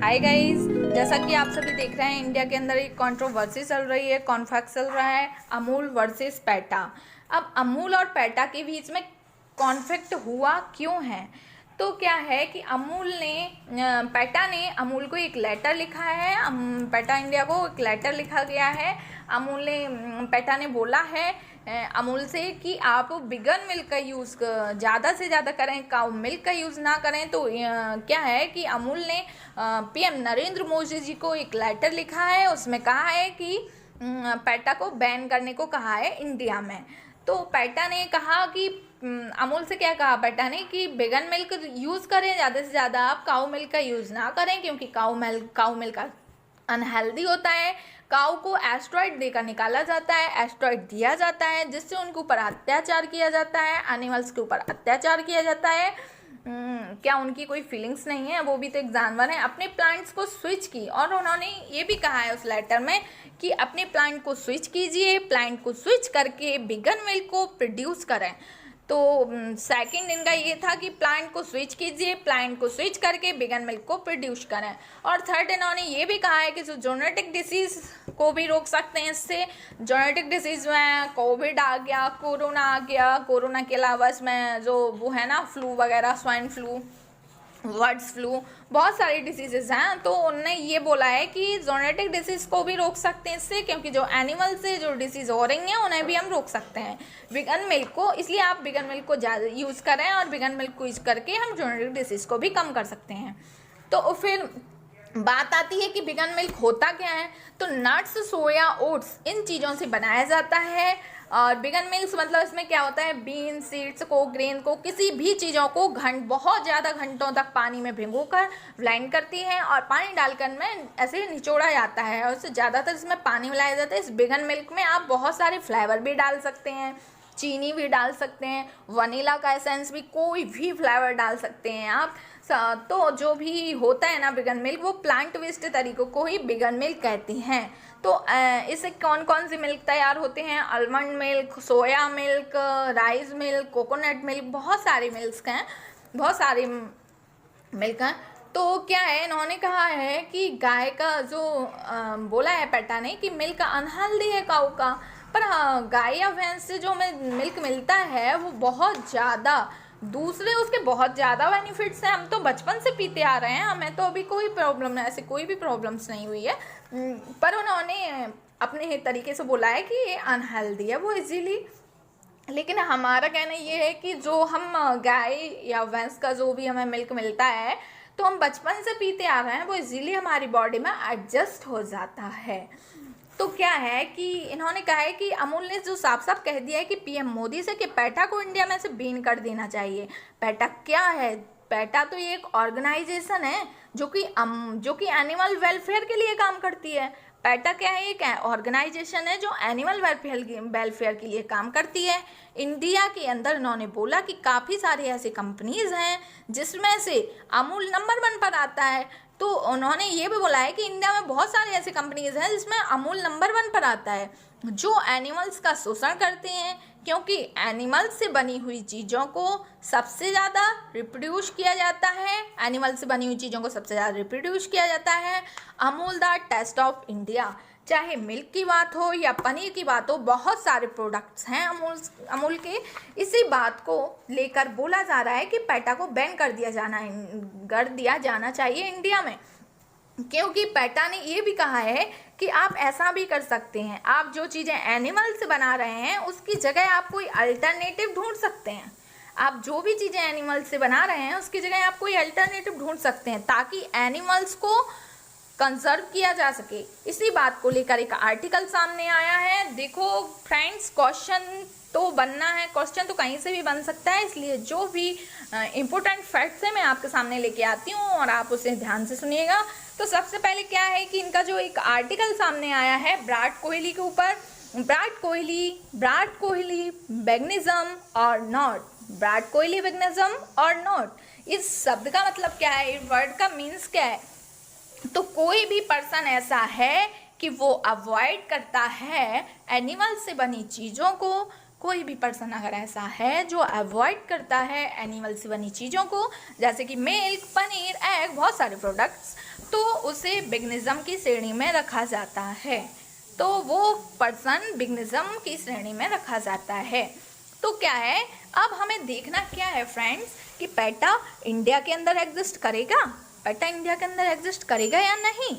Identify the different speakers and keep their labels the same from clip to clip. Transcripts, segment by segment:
Speaker 1: Hi guys, जैसा कि आप सभी देख रहे हैं इंडिया के अंदर एक कंट्रोवर्सी चल रही है, कॉन्फ्लिक्ट चल रहा है अमूल वर्सेस पैटा। अब अमूल और पैटा के बीच में कॉन्फ्लिक्ट हुआ क्यों है? तो क्या है कि अमूल ने पैटा ने अमूल को एक लेटर लिखा है। पैटा इंडिया को एक लेटर लिखा गया है। अमूल ने पैटा ने बोला है अमूल से कि आप बिगन मिल्क का यूज़ ज़्यादा से ज़्यादा करें, काउ मिल्क का यूज़ ना करें। तो क्या है कि अमूल ने पीएम नरेंद्र मोदी जी को एक लेटर लिखा है। उसमें कहा है कि पैटा को बैन करने को कहा है इंडिया में। तो पैटा ने कहा कि अमूल से क्या कहा पैटा ने कि बिगन मिल्क यूज़ करें ज़्यादा से ज़्यादा, आप काउ मिल्क का यूज़ ना करें, क्योंकि काउ मिल्क अनहेल्दी होता है। काऊ को एस्ट्रॉइड देकर निकाला जाता है, एस्ट्रॉइड दिया जाता है, जिससे उनके ऊपर अत्याचार किया जाता है, एनिमल्स के ऊपर अत्याचार किया जाता है। क्या उनकी कोई फीलिंग्स नहीं है? वो भी तो एक जानवर है। अपने प्लांट्स को स्विच की, और उन्होंने ये भी कहा है उस लेटर में कि अपने प्लांट को स्विच कीजिए, प्लांट को स्विच करके बिगन मिल्क को प्रोड्यूस करें। तो सेकंड इनका ये था कि प्लांट को स्विच कीजिए, प्लांट को स्विच करके बिगन मिल्क को प्रोड्यूस करें। और थर्ड इन्होंने ये भी कहा है कि जो जेनेटिक डिसीज़ को भी रोक सकते हैं इससे। जेनेटिक डिसीज़ में कोविड आ गया, कोरोना आ गया, कोरोना के अलावा इसमें जो वो है ना फ्लू वगैरह, स्वाइन फ्लू, बर्ड्स फ्लू, बहुत सारी डिसीजेज हैं। तो उनने ये बोला है कि जोनेटिक डिसीज को भी रोक सकते हैं इससे, क्योंकि जो एनिमल से जो डिसीज हो रही हैं उन्हें भी हम रोक सकते हैं बिगन मिल्क को। इसलिए आप बिगन मिल्क को ज़्यादा यूज़ करें, और बिगन मिल्क को यूज़ करके हम जोनेटिक डिसीज को भी कम कर सकते हैं। तो फिर बात आती है कि बिगन मिल्क होता क्या है। तो नट्स, सोया, ओट्स, इन चीज़ों से बनाया जाता है। और बिगन मिल्क मतलब इसमें क्या होता है, बीन, सीड्स को, ग्रेन को, किसी भी चीज़ों को बहुत ज़्यादा घंटों तक पानी में भिगोकर ब्लेंड करती है, और पानी डालकर में ऐसे निचोड़ा जाता है, और उससे ज़्यादातर इसमें पानी मिलाया जाता है। इस बिगन मिल्क में आप बहुत सारे फ्लेवर भी डाल सकते हैं, चीनी भी डाल सकते हैं, वनीला का एसेंस भी, कोई भी फ्लेवर डाल सकते हैं आप। तो जो भी होता है ना बिगन मिल्क, वो प्लांट बेस्ड तरीकों को ही बिगन मिल्क कहती हैं। तो इससे कौन कौन सी मिल्क तैयार होते हैं? Almond milk, soya milk, rice milk, coconut milk, बहुत सारे मिल्क हैं, बहुत सारे मिल्क हैं। तो क्या है, इन्होंने कहा है कि गाय का जो बोला है पैटा ने कि मिल्क अनहेल्दी है काऊ का, पर गाय या भैंस से जो हमें मिल्क मिलता है वो बहुत ज़्यादा, दूसरे उसके बहुत ज़्यादा बेनिफिट्स हैं। हम तो बचपन से पीते आ रहे हैं, हमें तो अभी कोई प्रॉब्लम नहीं, ऐसे कोई भी प्रॉब्लम्स नहीं हुई है। पर उन्होंने अपने तरीके से बोला है कि ये अनहेल्दी है वो इजीली। लेकिन हमारा कहना ये है कि जो हम गाय या भैंस का जो भी हमें मिल्क मिलता है, तो हम बचपन से पीते आ रहे हैं, वो इजीली हमारी बॉडी में एडजस्ट हो जाता है। तो क्या है कि इन्होंने कहा है कि अमूल ने जो साफ साफ कह दिया है कि पीएम मोदी से कि पैटा को इंडिया में से बैन कर देना चाहिए। पैटा क्या है? पैटा तो ये एक ऑर्गेनाइजेशन है जो कि एनिमल वेलफेयर के लिए काम करती है। पैटा क्या है? एक ऑर्गेनाइजेशन है जो एनिमल वेलफेयर के लिए काम करती है। इंडिया के अंदर इन्होंने बोला कि काफ़ी सारी ऐसी कंपनीज हैं जिसमें से अमूल नंबर 1 पर आता है। तो उन्होंने ये भी बोला है कि इंडिया में बहुत सारी ऐसी कंपनीज हैं जिसमें अमूल नंबर 1 पर आता है, जो एनिमल्स का शोषण करते हैं, क्योंकि एनिमल्स से बनी हुई चीज़ों को सबसे ज़्यादा रिप्रोड्यूस किया जाता है। एनिमल से बनी हुई चीज़ों को सबसे ज़्यादा रिप्रोड्यूस किया जाता है। Amul the taste of India, चाहे मिल्क की बात हो या पनीर की बात हो, बहुत सारे प्रोडक्ट्स हैं अमूल के। इसी बात को लेकर बोला जा रहा है कि पैटा को बैन कर दिया जाना चाहिए इंडिया में, क्योंकि पैटा ने ये भी कहा है कि आप ऐसा भी कर सकते हैं, आप जो चीज़ें एनिमल से बना रहे हैं उसकी जगह आप कोई अल्टरनेटिव ढूंढ सकते हैं। आप जो भी चीज़ें एनिमल से बना रहे हैं उसकी जगह आप कोई अल्टरनेटिव ढूंढ सकते हैं, ताकि एनिमल्स को कंजर्व किया जा सके। इसी बात को लेकर एक आर्टिकल सामने आया है। देखो फ्रेंड्स, क्वेश्चन तो बनना है, क्वेश्चन तो कहीं से भी बन सकता है, इसलिए जो भी इम्पोर्टेंट फैक्ट्स है मैं आपके सामने लेके आती हूँ और आप उसे ध्यान से सुनिएगा। तो सबसे पहले क्या है कि इनका जो एक आर्टिकल सामने आया है विराट कोहली के ऊपर, विराट कोहली वेगनिज्म और नॉट, विराट कोहली वेगनिज्म और नॉट, इस शब्द का मतलब क्या है, इस वर्ड का मीन्स क्या है? तो कोई भी पर्सन ऐसा है कि वो अवॉइड करता है एनिमल से बनी चीज़ों को, कोई भी पर्सन अगर ऐसा है जो अवॉइड करता है एनिमल से बनी चीज़ों को, जैसे कि मिल्क, पनीर, एग, बहुत सारे प्रोडक्ट्स, तो उसे बिगनिज़म की श्रेणी में रखा जाता है। तो वो पर्सन बिगनिज़म की श्रेणी में रखा जाता है। तो क्या है, अब हमें देखना क्या है फ्रेंड्स कि पैटा इंडिया के अंदर एग्जिस्ट करेगा, पैटा इंडिया के अंदर एग्जिस्ट करेगा या नहीं।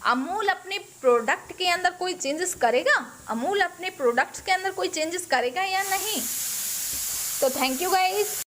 Speaker 1: अमूल अपने प्रोडक्ट के अंदर कोई चेंजेस करेगा, अमूल अपने प्रोडक्ट्स के अंदर कोई चेंजेस करेगा या नहीं। तो थैंक यू गाइस।